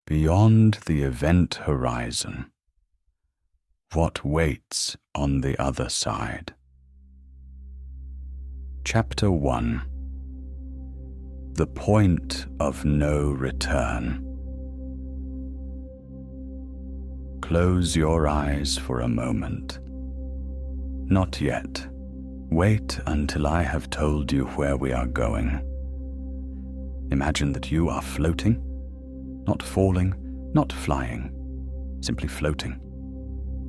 Beyond the event horizon, what waits on the other side? Chapter 1. The Point of No Return. Close your eyes for a moment. Not yet. Wait until I have told you where we are going. Imagine that you are floating, not falling, not flying, simply floating,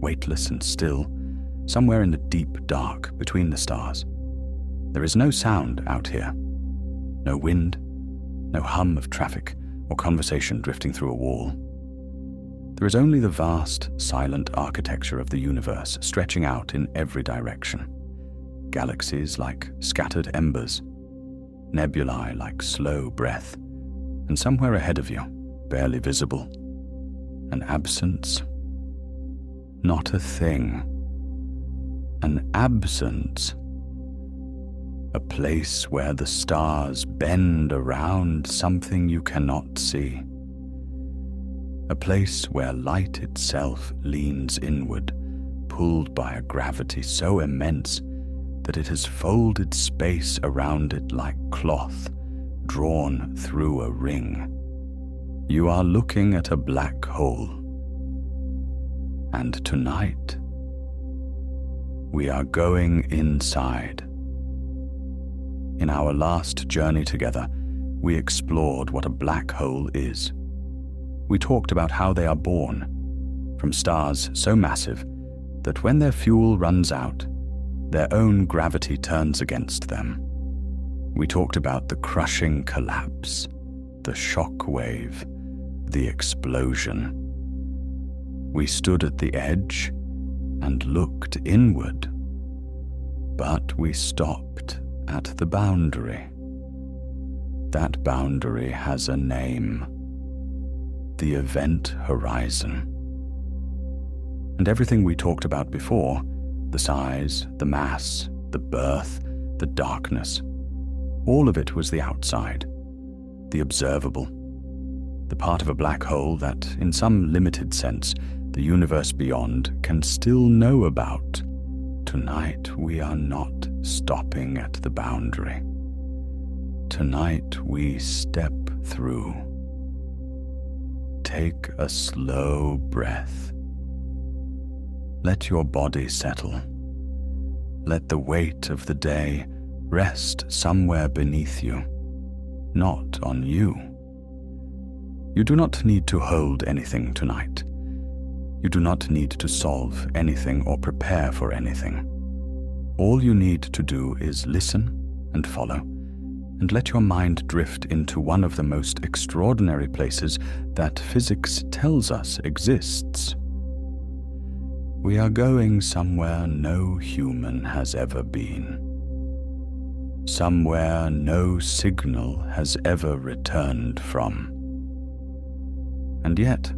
weightless and still, somewhere in the deep dark between the stars. There is no sound out here, no wind, no hum of traffic or conversation drifting through a wall. There is only the vast, silent architecture of the universe stretching out in every direction. Galaxies like scattered embers, nebulae like slow breath, and somewhere ahead of you, barely visible, an absence. Not a thing. An absence. A place where the stars bend around something you cannot see. A place where light itself leans inward, pulled by a gravity so immense that it has folded space around it like cloth drawn through a ring. You are looking at a black hole. And tonight, we are going inside. In our last journey together, we explored what a black hole is. We talked about how they are born, from stars so massive that when their fuel runs out, their own gravity turns against them. We talked about the crushing collapse, the shock wave, the explosion. We stood at the edge and looked inward, but we stopped at the boundary. That boundary has a name: the event horizon. And everything we talked about before, the size, the mass, the birth, the darkness, all of it was the outside, the observable, the part of a black hole that, in some limited sense, the universe beyond can still know about. Tonight we are not stopping at the boundary. Tonight we step through. Take a slow breath. Let your body settle. Let the weight of the day rest somewhere beneath you, not on you. You do not need to hold anything tonight. You do not need to solve anything or prepare for anything. All you need to do is listen and follow, and let your mind drift into one of the most extraordinary places that physics tells us exists. We are going somewhere no human has ever been. Somewhere no signal has ever returned from. And yet,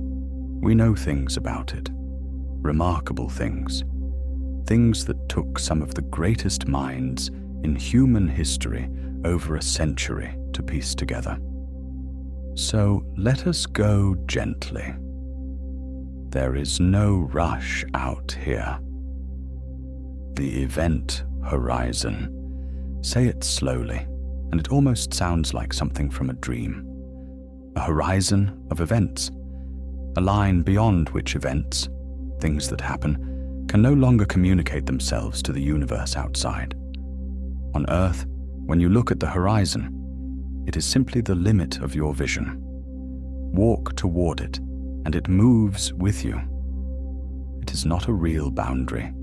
we know things about it, remarkable things, things that took some of the greatest minds in human history over a century to piece together. So let us go gently. There is no rush out here. The event horizon. Say it slowly, and it almost sounds like something from a dream. A horizon of events. A line beyond which events, things that happen, can no longer communicate themselves to the universe outside. On Earth, when you look at the horizon, it is simply the limit of your vision. Walk toward it, and it moves with you. It is not a real boundary.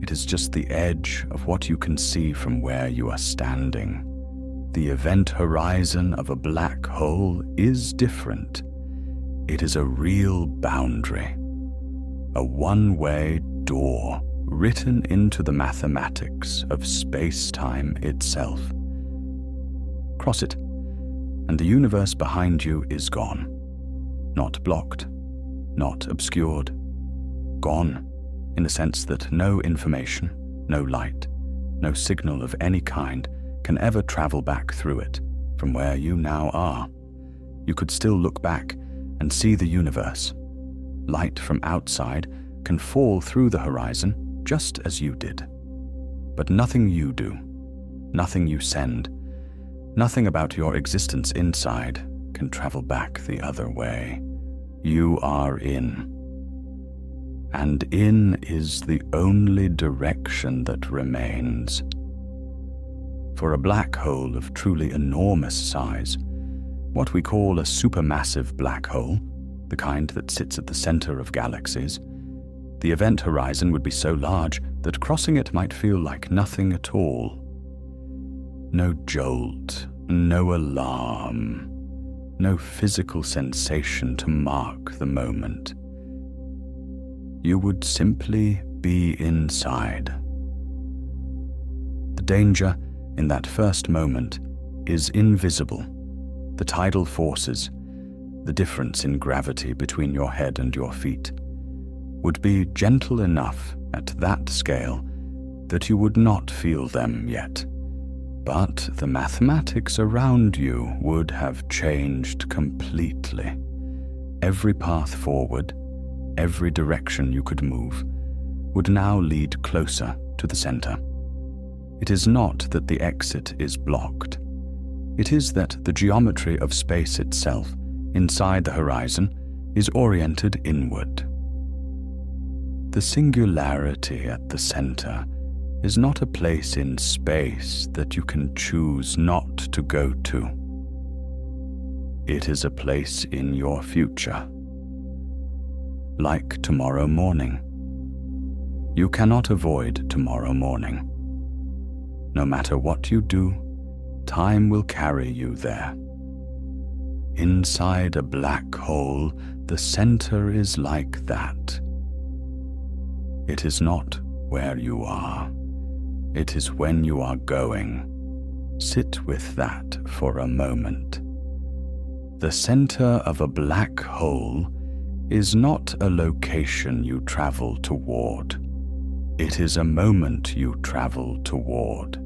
It is just the edge of what you can see from where you are standing. The event horizon of a black hole is different. It is a real boundary, a one-way door written into the mathematics of space-time itself. Cross it, and the universe behind you is gone. Not blocked, not obscured. Gone, in the sense that no information, no light, no signal of any kind can ever travel back through it from where you now are. You could still look back and see the universe. Light from outside can fall through the horizon just as you did. But nothing you do, nothing you send, nothing about your existence inside can travel back the other way. You are in. And in is the only direction that remains. For a black hole of truly enormous size, what we call a supermassive black hole, the kind that sits at the center of galaxies, the event horizon would be so large that crossing it might feel like nothing at all. No jolt, no alarm, no physical sensation to mark the moment. You would simply be inside. The danger in that first moment is invisible. The tidal forces, the difference in gravity between your head and your feet, would be gentle enough at that scale that you would not feel them yet. But the mathematics around you would have changed completely. Every path forward, every direction you could move, would now lead closer to the center. It is not that the exit is blocked. It is that the geometry of space itself, inside the horizon, is oriented inward. The singularity at the center is not a place in space that you can choose not to go to. It is a place in your future. Like tomorrow morning. You cannot avoid tomorrow morning. No matter what you do, time will carry you there. Inside a black hole, the center is like that. It is not where you are. It is when you are going. Sit with that for a moment. The center of a black hole is not a location you travel toward. It is a moment you travel toward.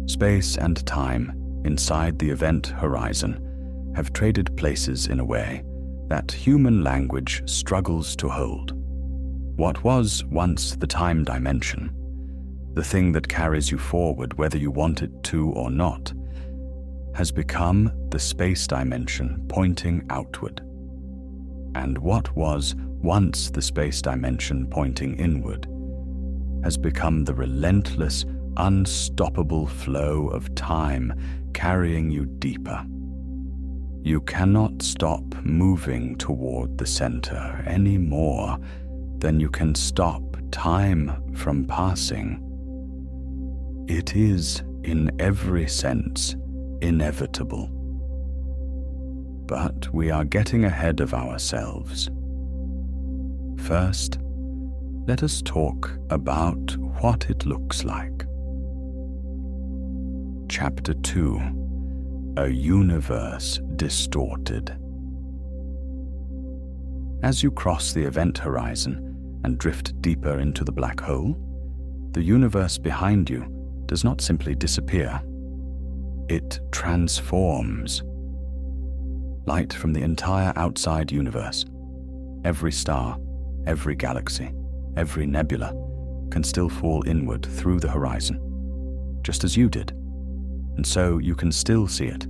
Space and time inside the event horizon have traded places in a way that human language struggles to hold. What was once the time dimension, the thing that carries you forward whether you want it to or not, has become the space dimension pointing outward. And what was once the space dimension pointing inward has become the relentless, unstoppable flow of time carrying you deeper. You cannot stop moving toward the center any more than you can stop time from passing. It is, in every sense, inevitable. But we are getting ahead of ourselves. First, let us talk about what it looks like. Chapter 2: A Universe Distorted. As you cross the event horizon and drift deeper into the black hole, the universe behind you does not simply disappear. It transforms. Light from the entire outside universe, every star, every galaxy, every nebula, can still fall inward through the horizon, just as you did, and so you can still see it.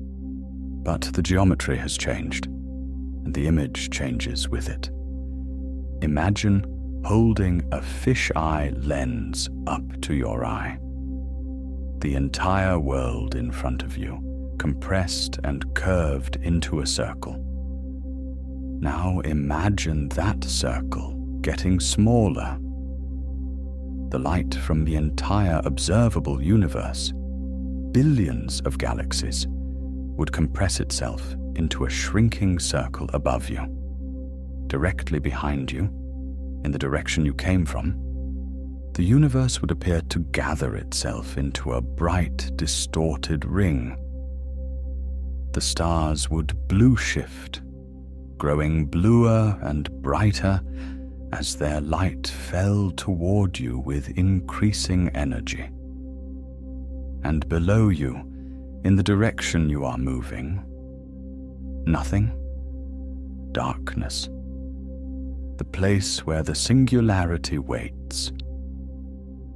But the geometry has changed, and the image changes with it. Imagine holding a fisheye lens up to your eye. The entire world in front of you, compressed and curved into a circle. Now imagine that circle getting smaller. The light from the entire observable universe, billions of galaxies, would compress itself into a shrinking circle above you. Directly behind you, in the direction you came from, the universe would appear to gather itself into a bright, distorted ring. The stars would blue shift, growing bluer and brighter as their light fell toward you with increasing energy. And below you, in the direction you are moving, nothing. darkness, the place where the singularity waits.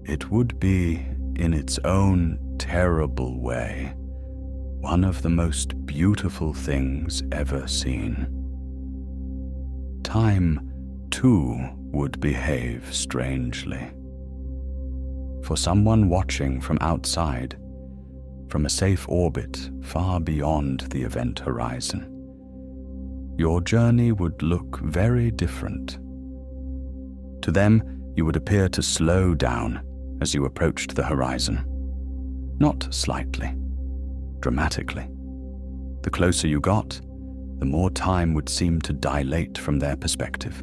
It would be, in its own terrible way, one of the most beautiful things ever seen. Time, too, would behave strangely. For someone watching from outside, from a safe orbit far beyond the event horizon, your journey would look very different. To them, you would appear to slow down as you approached the horizon. Not slightly, dramatically. The closer you got, the more time would seem to dilate from their perspective.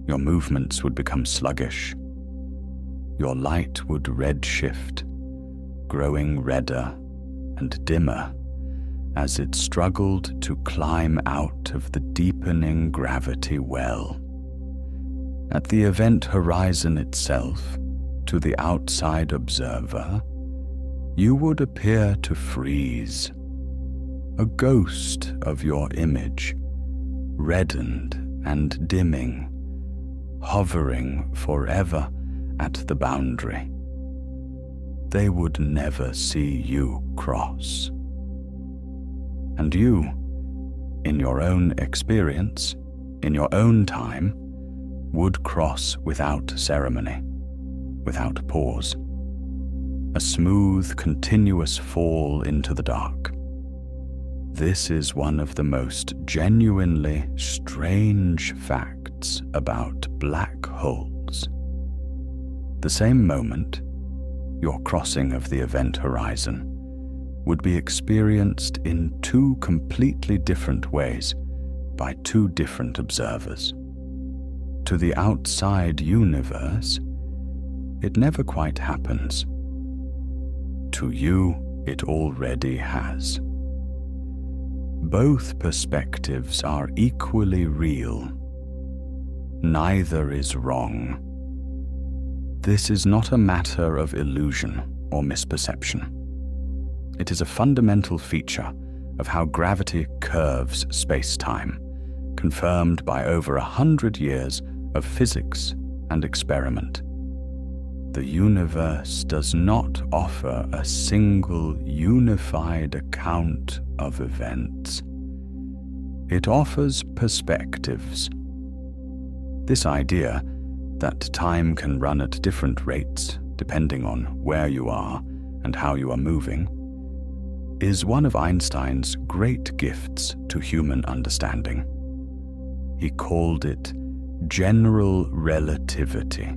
Your movements would become sluggish. Your light would redshift, growing redder and dimmer as it struggled to climb out of the deepening gravity well. At the event horizon itself, to the outside observer, you would appear to freeze, a ghost of your image, reddened and dimming, hovering forever at the boundary. They would never see you cross. And you, in your own experience, in your own time, would cross without ceremony, without pause. A smooth, continuous fall into the dark. This is one of the most genuinely strange facts about black holes. The same moment, your crossing of the event horizon would be experienced in two completely different ways by two different observers. To the outside universe, it never quite happens. To you, it already has. Both perspectives are equally real. Neither is wrong. This is not a matter of illusion or misperception. It is a fundamental feature of how gravity curves space-time, confirmed by over 100 years of physics and experiment. The universe does not offer a single unified account of events. It offers perspectives. This idea that time can run at different rates depending on where you are and how you are moving is one of Einstein's great gifts to human understanding. He called it general relativity.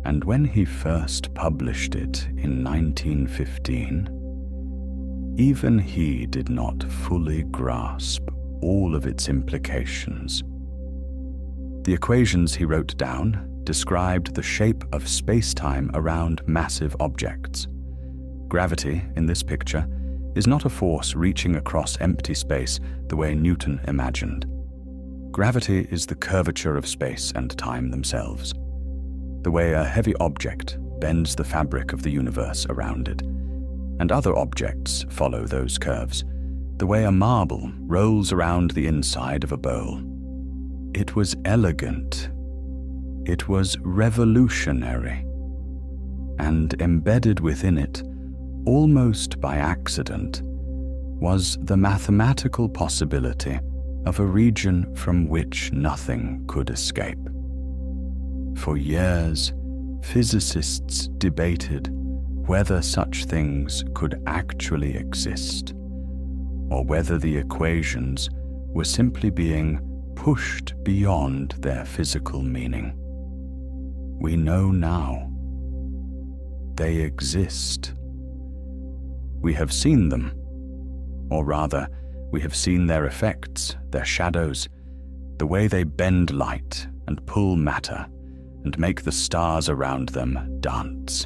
And when he first published it in 1915, even he did not fully grasp all of its implications. The equations he wrote down described the shape of space-time around massive objects. Gravity, in this picture, is not a force reaching across empty space the way Newton imagined. Gravity is the curvature of space and time themselves, the way a heavy object bends the fabric of the universe around it, and other objects follow those curves, the way a marble rolls around the inside of a bowl. It was elegant. It was revolutionary. And embedded within it, almost by accident, was the mathematical possibility of a region from which nothing could escape. For years, physicists debated whether such things could actually exist, or whether the equations were simply being pushed beyond their physical meaning. We know now. They exist. We have seen them, or rather, we have seen their effects, their shadows, the way they bend light and pull matter and make the stars around them dance.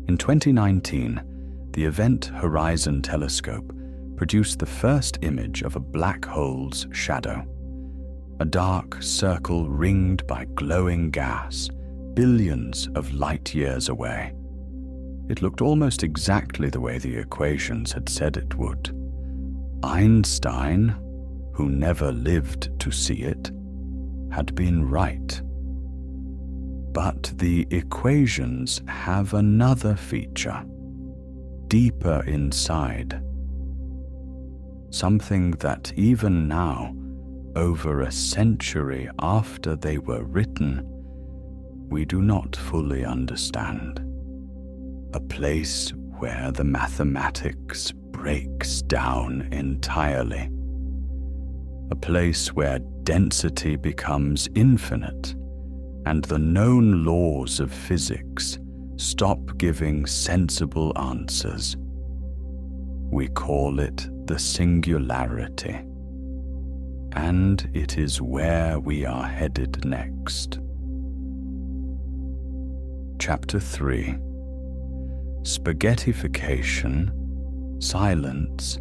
In 2019, the Event Horizon Telescope produced the first image of a black hole's shadow, a dark circle ringed by glowing gas, billions of light years away. It looked almost exactly the way the equations had said it would. Einstein, who never lived to see it, had been right. But the equations have another feature, deeper inside, something that even now, over a century after they were written, we do not fully understand. A place where the mathematics breaks down entirely. A place where density becomes infinite and the known laws of physics stop giving sensible answers. We call it the singularity, and it is where we are headed next. Chapter 3: Spaghettification, Silence,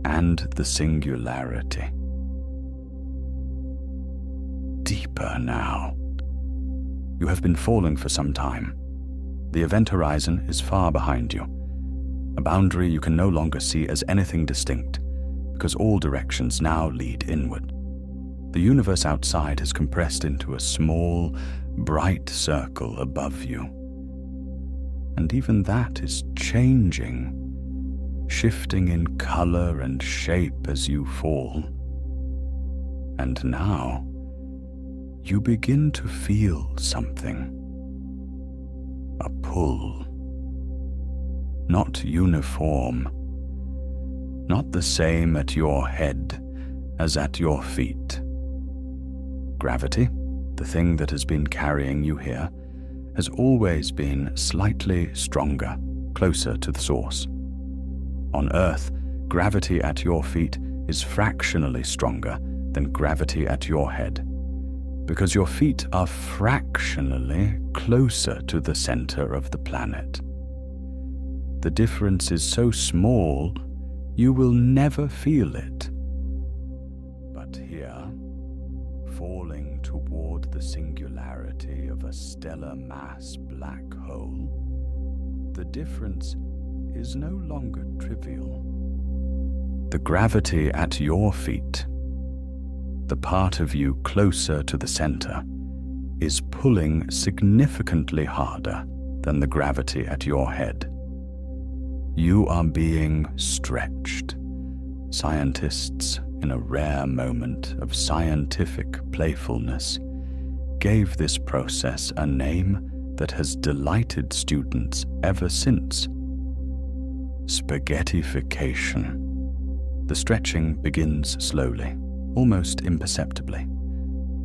and the Singularity. Deeper now. You have been falling for some time. The event horizon is far behind you, a boundary you can no longer see as anything distinct, because all directions now lead inward. The universe outside has compressed into a small, bright circle above you. And even that is changing, shifting in color and shape as you fall. And now, you begin to feel something. A pull. Not uniform. Not the same at your head as at your feet. Gravity, the thing that has been carrying you here, has always been slightly stronger, closer to the source. On Earth, gravity at your feet is fractionally stronger than gravity at your head, because your feet are fractionally closer to the center of the planet. The difference is so small, you will never feel it. But here, falling toward the singularity of a stellar mass black hole, the difference is no longer trivial. The gravity at your feet, the part of you closer to the center, is pulling significantly harder than the gravity at your head. You are being stretched. Scientists, in a rare moment of scientific playfulness, gave this process a name that has delighted students ever since: spaghettification. The stretching begins slowly, almost imperceptibly.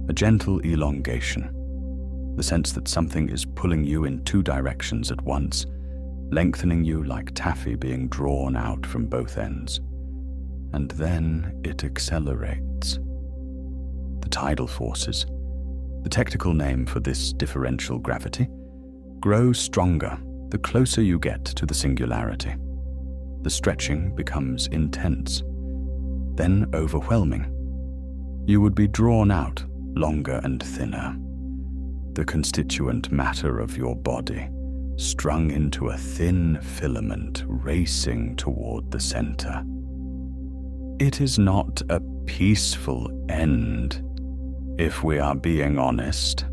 A gentle elongation, the sense that something is pulling you in two directions at once, lengthening you like taffy being drawn out from both ends. And then it accelerates. The tidal forces, the technical name for this differential gravity, grow stronger the closer you get to the singularity. The stretching becomes intense, then overwhelming. You would be drawn out longer and thinner. The constituent matter of your body strung into a thin filament racing toward the center. It is not a peaceful end, if we are being honest.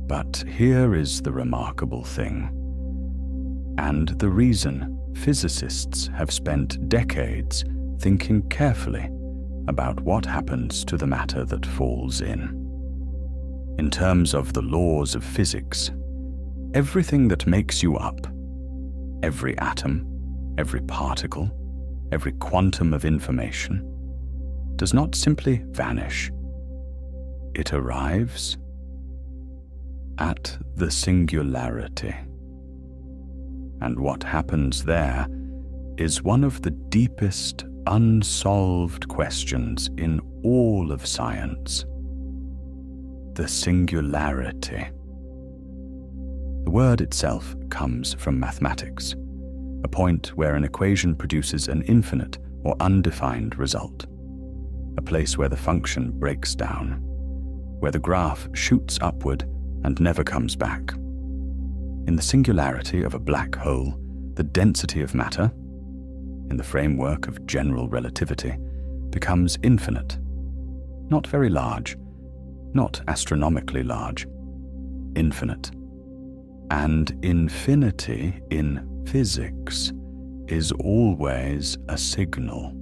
But here is the remarkable thing, and the reason physicists have spent decades thinking carefully about what happens to the matter that falls in. In terms of the laws of physics, everything that makes you up, every atom, every particle, every quantum of information, does not simply vanish. It arrives at the singularity. And what happens there is one of the deepest unsolved questions in all of science. The singularity. The word itself comes from mathematics, a point where an equation produces an infinite or undefined result, a place where the function breaks down, where the graph shoots upward and never comes back. In the singularity of a black hole, the density of matter, in the framework of general relativity, becomes infinite. Not very large, not astronomically large, infinite. And infinity in physics is always a signal.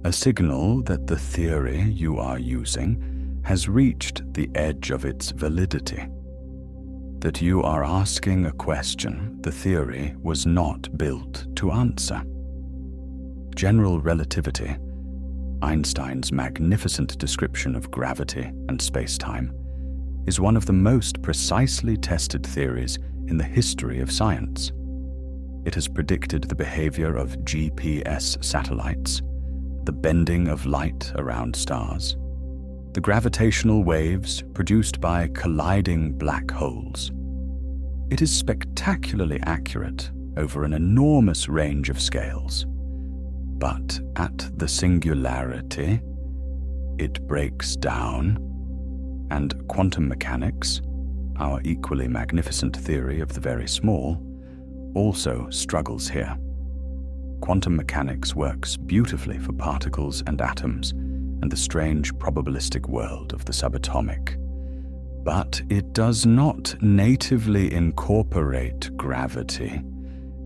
A signal that the theory you are using has reached the edge of its validity. That you are asking a question the theory was not built to answer. General relativity, Einstein's magnificent description of gravity and space-time, is one of the most precisely tested theories in the history of science. It has predicted the behavior of GPS satellites, the bending of light around stars, the gravitational waves produced by colliding black holes. It is spectacularly accurate over an enormous range of scales. But at the singularity, it breaks down, and quantum mechanics, our equally magnificent theory of the very small, also struggles here. Quantum mechanics works beautifully for particles and atoms and the strange probabilistic world of the subatomic. But it does not natively incorporate gravity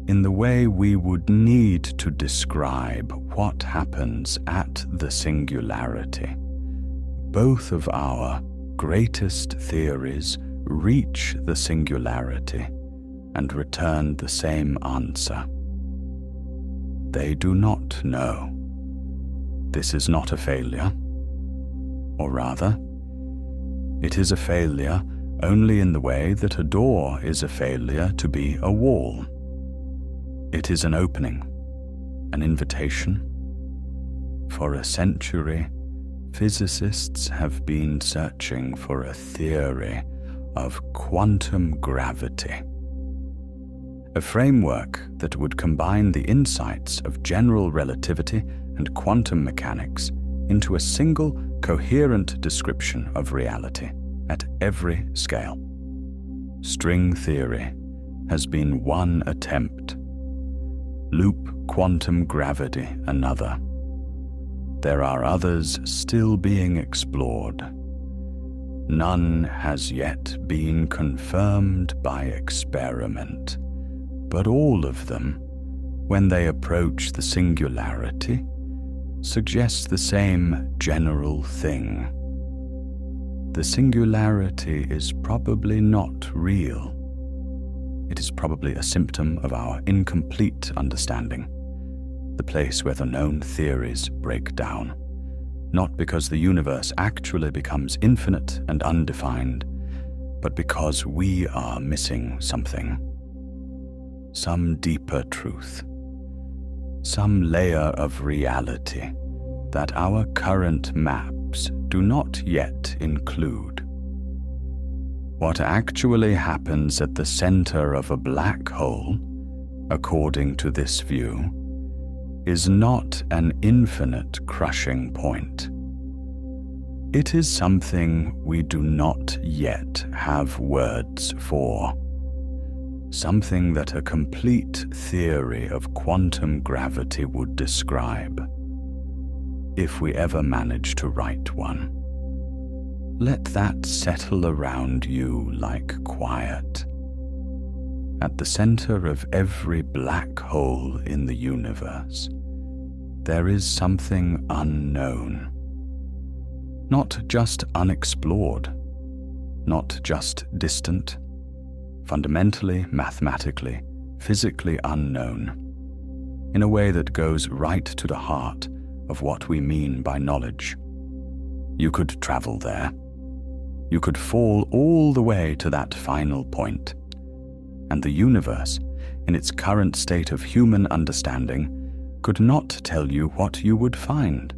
in the way we would need to describe what happens at the singularity. Both of our greatest theories reach the singularity and return the same answer. They do not know. This is not a failure. Or rather, it is a failure only in the way that a door is a failure to be a wall. It is an opening, an invitation. For a century, physicists have been searching for a theory of quantum gravity, a framework that would combine the insights of general relativity and quantum mechanics into a single, coherent description of reality at every scale. String theory has been one attempt, loop quantum gravity another. There are others still being explored. None has yet been confirmed by experiment, but all of them, when they approach the singularity, suggest the same general thing. The singularity is probably not real. It is probably a symptom of our incomplete understanding, the place where the known theories break down, not because the universe actually becomes infinite and undefined, but because we are missing something. Some deeper truth, some layer of reality that our current maps do not yet include. What actually happens at the center of a black hole, according to this view, is not an infinite crushing point. It is something we do not yet have words for. Something that a complete theory of quantum gravity would describe, if we ever manage to write one. Let that settle around you like quiet. At the center of every black hole in the universe, there is something unknown. Not just unexplored, not just distant, fundamentally, mathematically, physically unknown, in a way that goes right to the heart of what we mean by knowledge. You could travel there. You could fall all the way to that final point, and the universe, in its current state of human understanding, could not tell you what you would find.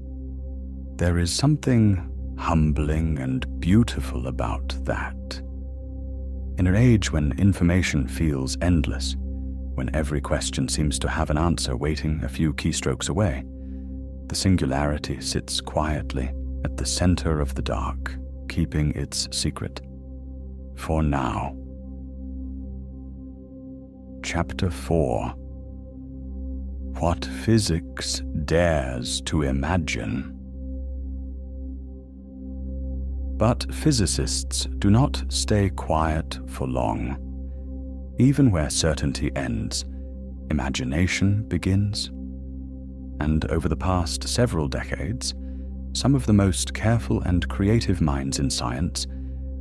There is something humbling and beautiful about that. In an age when information feels endless, when every question seems to have an answer waiting a few keystrokes away, the singularity sits quietly at the center of the dark, keeping its secret. For now. Chapter 4. what physics dares to imagine. But physicists do not stay quiet for long. Even where certainty ends, imagination begins. And over the past several decades, some of the most careful and creative minds in science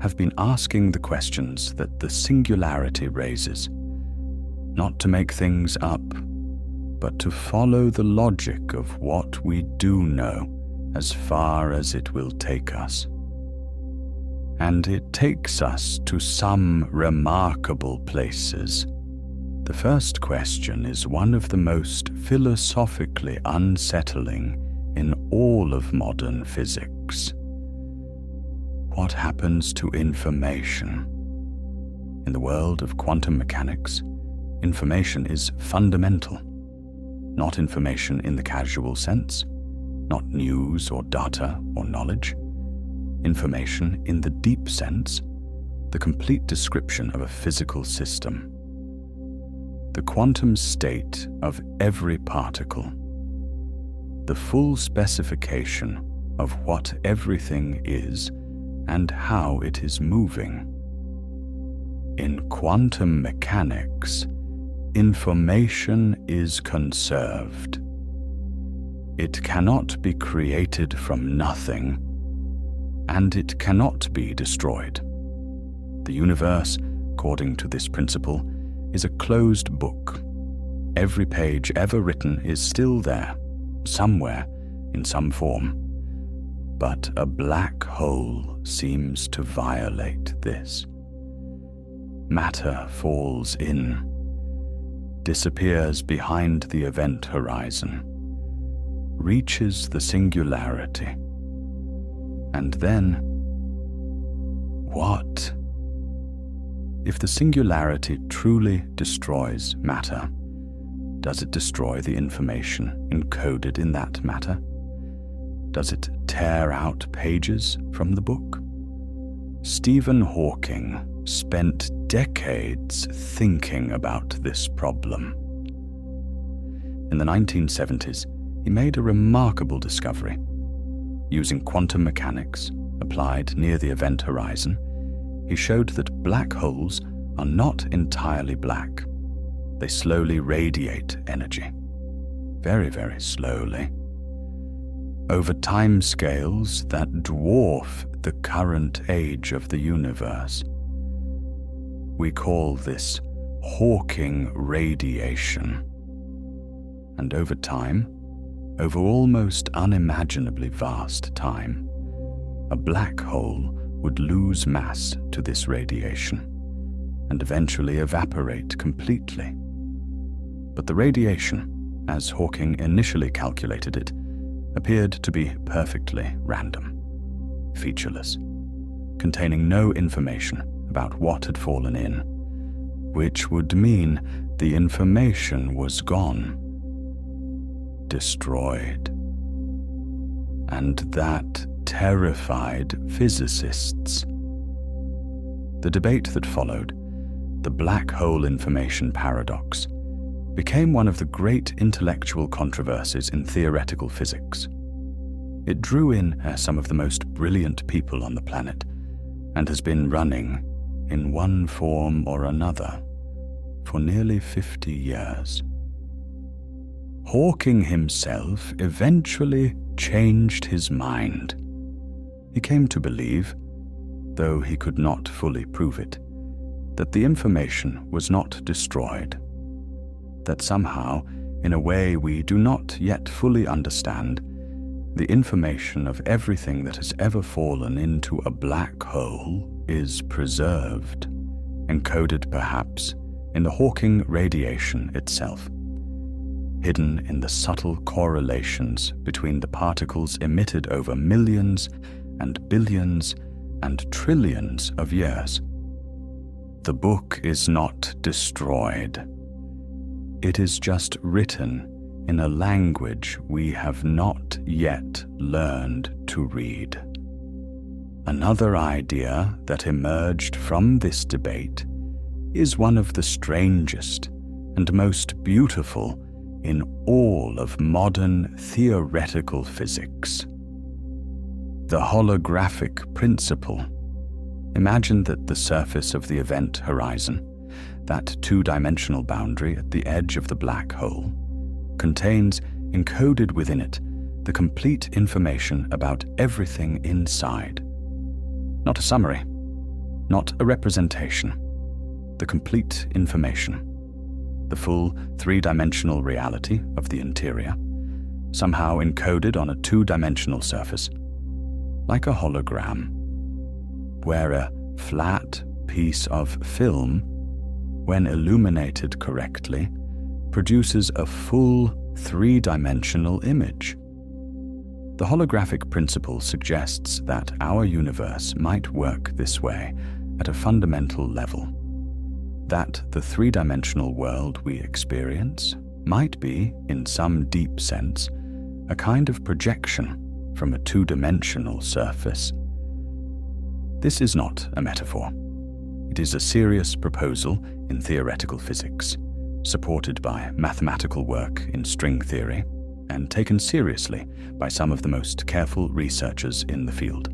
have been asking the questions that the singularity raises, not to make things up, but to follow the logic of what we do know as far as it will take us. And it takes us to some remarkable places. The first question is one of the most philosophically unsettling in all of modern physics. What happens to information? In the world of quantum mechanics, information is fundamental. Not information in the casual sense, not news or data or knowledge. Information in the deep sense, the complete description of a physical system. The quantum state of every particle. The full specification of what everything is and how it is moving. In quantum mechanics, information is conserved. It cannot be created from nothing, and it cannot be destroyed. The universe, according to this principle, is a closed book. Every page ever written is still there, somewhere, in some form. But a black hole seems to violate this. Matter falls in, disappears behind the event horizon, reaches the singularity. And then, what? If the singularity truly destroys matter, does it destroy the information encoded in that matter? Does it tear out pages from the book? Stephen Hawking spent decades thinking about this problem. In the 1970s, he made a remarkable discovery. Using quantum mechanics, applied near the event horizon, he showed that black holes are not entirely black. They slowly radiate energy. Very, very slowly. Over timescales that dwarf the current age of the universe. We call this Hawking radiation. And over time, over almost unimaginably vast time, a black hole would lose mass to this radiation and eventually evaporate completely. But the radiation, as Hawking initially calculated it, appeared to be perfectly random, featureless, containing no information about what had fallen in, which would mean the information was gone. Destroyed. And that terrified physicists. The debate that followed, the black hole information paradox, became one of the great intellectual controversies in theoretical physics. It drew in some of the most brilliant people on the planet and has been running, in one form or another, for nearly 50 years. Hawking himself eventually changed his mind. He came to believe, though he could not fully prove it, that the information was not destroyed, that somehow, in a way we do not yet fully understand, the information of everything that has ever fallen into a black hole is preserved, encoded perhaps in the Hawking radiation itself, hidden in the subtle correlations between the particles emitted over millions and billions and trillions of years. The book is not destroyed. It is just written in a language we have not yet learned to read. Another idea that emerged from this debate is one of the strangest and most beautiful in all of modern theoretical physics. The holographic principle. Imagine that the surface of the event horizon, that two-dimensional boundary at the edge of the black hole, contains encoded within it the complete information about everything inside. Not a summary, not a representation, the complete information, the full three-dimensional reality of the interior, somehow encoded on a two-dimensional surface, like a hologram, where a flat piece of film, when illuminated correctly, produces a full three-dimensional image. The holographic principle suggests that our universe might work this way at a fundamental level, that the three-dimensional world we experience might be, in some deep sense, a kind of projection from a two-dimensional surface. This is not a metaphor. It is a serious proposal in theoretical physics, supported by mathematical work in string theory, and taken seriously by some of the most careful researchers in the field.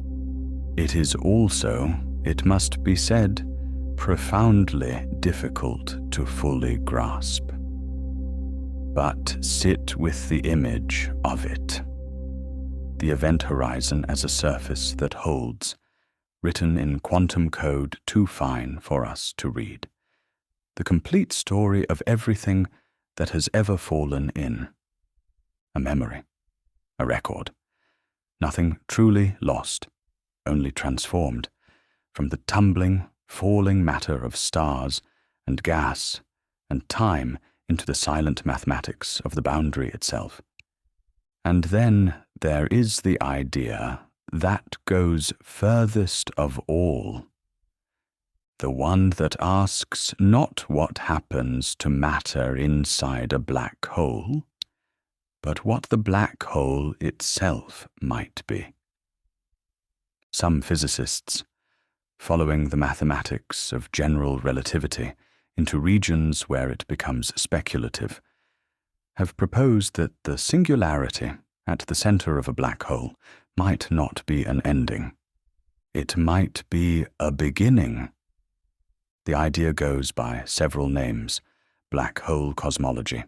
It is also, it must be said, profoundly difficult to fully grasp. But sit with the image of it. The event horizon as a surface that holds, written in quantum code too fine for us to read, the complete story of everything that has ever fallen in. A memory, a record, nothing truly lost, only transformed, from the tumbling, falling matter of stars and gas and time into the silent mathematics of the boundary itself. And then there is the idea that goes furthest of all, the one that asks not what happens to matter inside a black hole, but what the black hole itself might be. Some physicists, following the mathematics of general relativity into regions where it becomes speculative, have proposed that the singularity at the center of a black hole might not be an ending. It might be a beginning. The idea goes by several names: black hole cosmology,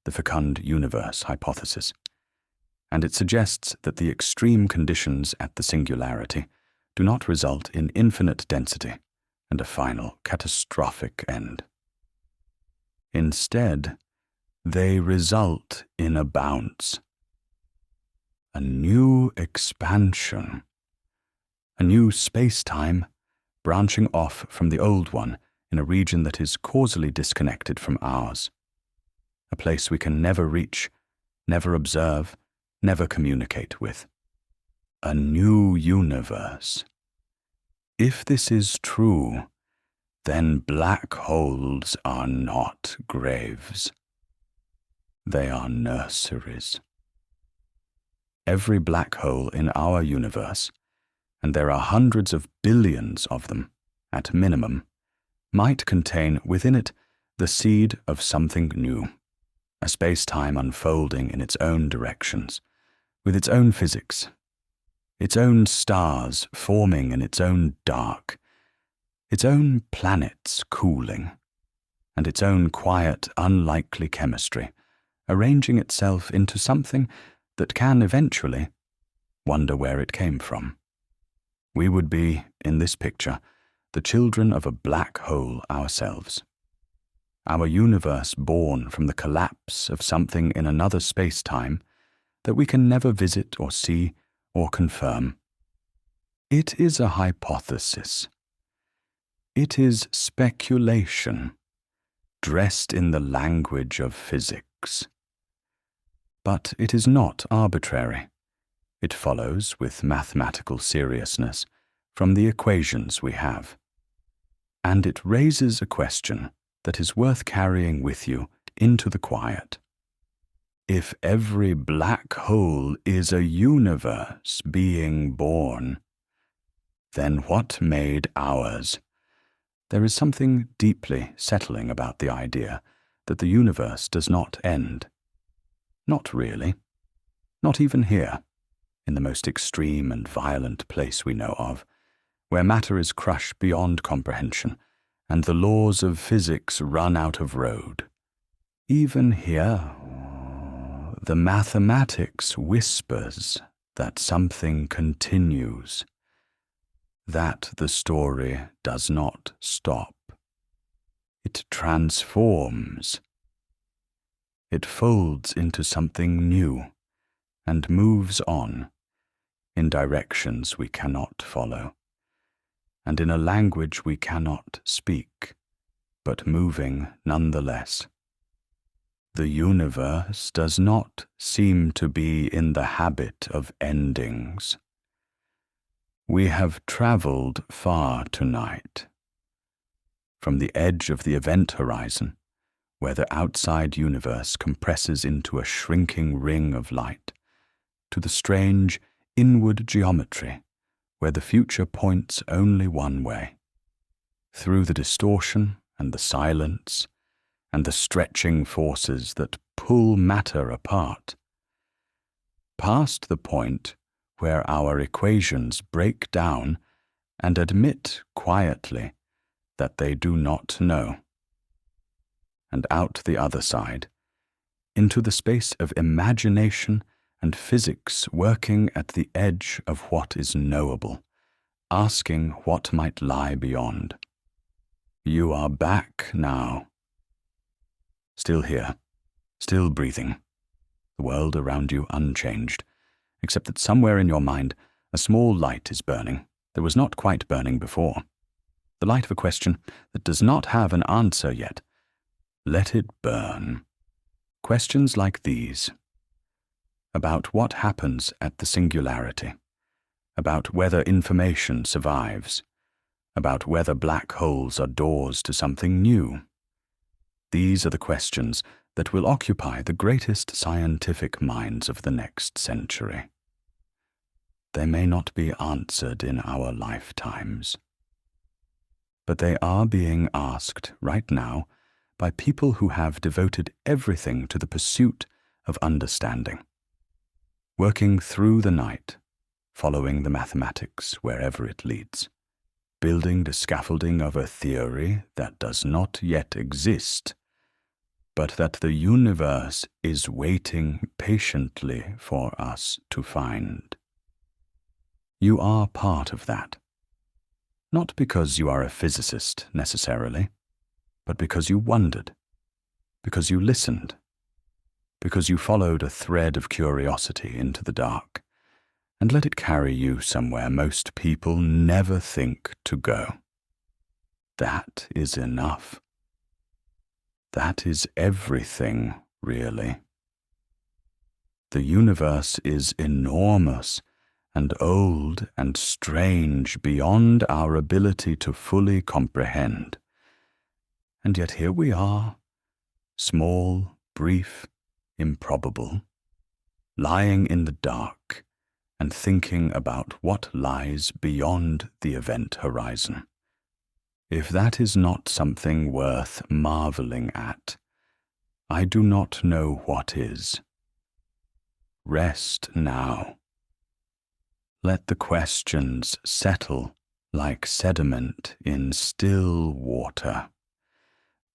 the fecund universe hypothesis, and it suggests that the extreme conditions at the singularity do not result in infinite density and a final catastrophic end. Instead, they result in a bounce, a new expansion, a new space-time branching off from the old one in a region that is causally disconnected from ours, a place we can never reach, never observe, never communicate with. A new universe. If this is true, then black holes are not graves. They are nurseries. Every black hole in our universe, and there are hundreds of billions of them, at minimum, might contain within it the seed of something new, a space-time unfolding in its own directions, with its own physics, its own stars forming in its own dark, its own planets cooling, and its own quiet, unlikely chemistry, arranging itself into something that can eventually wonder where it came from. We would be, in this picture, the children of a black hole ourselves. Our universe born from the collapse of something in another space-time that we can never visit or see or confirm. It is a hypothesis. It is speculation, dressed in the language of physics. But it is not arbitrary. It follows with mathematical seriousness from the equations we have. And it raises a question that is worth carrying with you into the quiet. If every black hole is a universe being born, then what made ours? There is something deeply settling about the idea that the universe does not end, Not really. Not even here, in the most extreme and violent place we know of, where matter is crushed beyond comprehension, and the laws of physics run out of road. Even here, the mathematics whispers that something continues, that the story does not stop. It transforms. It folds into something new and moves on in directions we cannot follow, and in a language we cannot speak, but moving nonetheless. The universe does not seem to be in the habit of endings. We have traveled far tonight. From the edge of the event horizon, where the outside universe compresses into a shrinking ring of light, to the strange inward geometry, where the future points only one way, through the distortion and the silence and the stretching forces that pull matter apart, past the point where our equations break down and admit quietly that they do not know, and out the other side, into the space of imagination and physics working at the edge of what is knowable, asking what might lie beyond. You are back now. Still here, still breathing, the world around you unchanged, except that somewhere in your mind a small light is burning that was not quite burning before. The light of a question that does not have an answer yet. Let it burn. Questions like these. About what happens at the singularity. About whether information survives. About whether black holes are doors to something new. These are the questions that will occupy the greatest scientific minds of the next century. They may not be answered in our lifetimes, but they are being asked right now by people who have devoted everything to the pursuit of understanding, working through the night, following the mathematics wherever it leads, building the scaffolding of a theory that does not yet exist, but that the universe is waiting patiently for us to find. You are part of that. Not because you are a physicist necessarily, but because you wondered, because you listened, because you followed a thread of curiosity into the dark, and let it carry you somewhere most people never think to go. That is enough. That is everything, really. The universe is enormous and old and strange beyond our ability to fully comprehend. And yet here we are, small, brief, improbable, lying in the dark and thinking about what lies beyond the event horizon. If that is not something worth marveling at, I do not know what is. Rest now. Let the questions settle like sediment in still water.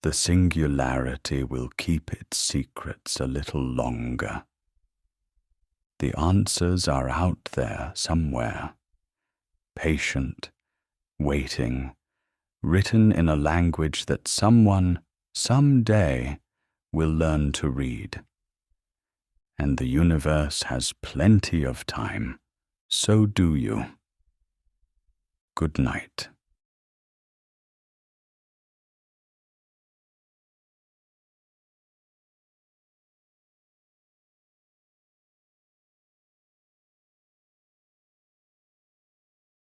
The singularity will keep its secrets a little longer. The answers are out there somewhere, patient, waiting, written in a language that someone, someday, will learn to read. And the universe has plenty of time. So do you. Good night.